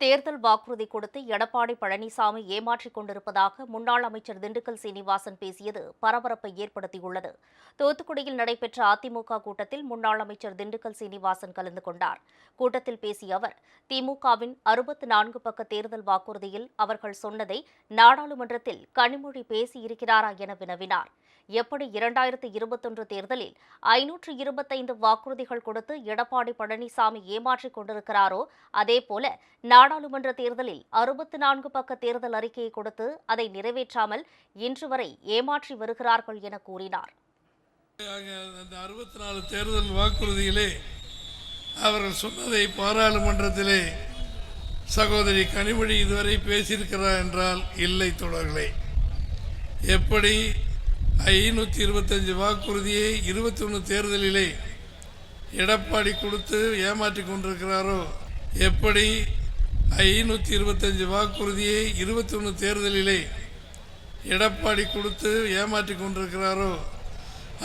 தேர்தல் வாக்குறுதி கொடுத்து எடப்பாடி பழனிசாமி ஏமாற்றிக் கொண்டிருப்பதாக முன்னாள் அமைச்சர் திண்டுக்கல் சீனிவாசன் பேசியது பரபரப்பை ஏற்படுத்தியுள்ளது. தூத்துக்குடியில் நடைபெற்ற அதிமுக கூட்டத்தில் முன்னாள் அமைச்சர் திண்டுக்கல் சீனிவாசன் கலந்து கொண்டார். கூட்டத்தில் பேசிய அவர், திமுகவின் 64 பக்க தேர்தல் வாக்குறுதியில் அவர்கள் சொன்னதை நாடாளுமன்றத்தில் கனிமொழி பேசியிருக்கிறாரா என வினவினார். எப்படி 2021 தேர்தலில் 525 வாக்குறுதிகள் கொடுத்து எடப்பாடி பழனிசாமி ஏமாற்றிக் கொண்டிருக்கிறாரோ, அதேபோல நாடாளுமன்ற தேர்தலில் 64 பக்க தேர்தல் அறிக்கையை கொடுத்து அதை நிறைவேற்றாமல் இன்று வரை ஏமாற்றி வருகிறார்கள் என கூறினார். அந்த 64 தேர்தல் வாக்குறுதியிலே அவர்கள் சொன்னதை பாராளுமன்றத்திலே சகோதரி கனிமொழி இதுவரை பேசியிருக்கிறார் என்றால் இல்லை தோழர்களே. எப்படி 525 வாக்குறுதியை 21 தேர்தலிலே எடப்பாடி கொடுத்து ஏமாற்றிக் கொண்டிருக்கிறாரோ, எப்படி 525 வாக்குறுதியை 21 தேர்தலிலே எடப்பாடி கொடுத்து ஏமாற்றிக் கொண்டிருக்கிறாரோ,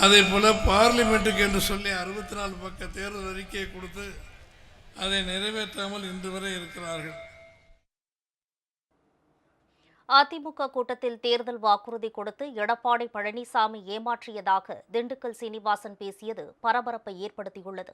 அதே போல பார்லிமெண்ட்டுக்கு என்று சொல்லி 64 பக்க தேர்தல் அறிக்கையை கொடுத்து அதை நிறைவேற்றாமல் இன்று வரை இருக்கிறார்கள். அதிமுக கூட்டத்தில் தேர்தல் வாக்குறுதி கொடுத்து எடப்பாடி பழனிசாமி ஏமாற்றியதாக திண்டுக்கல் சீனிவாசன் பேசியது பரபரப்பை ஏற்படுத்தியுள்ளது.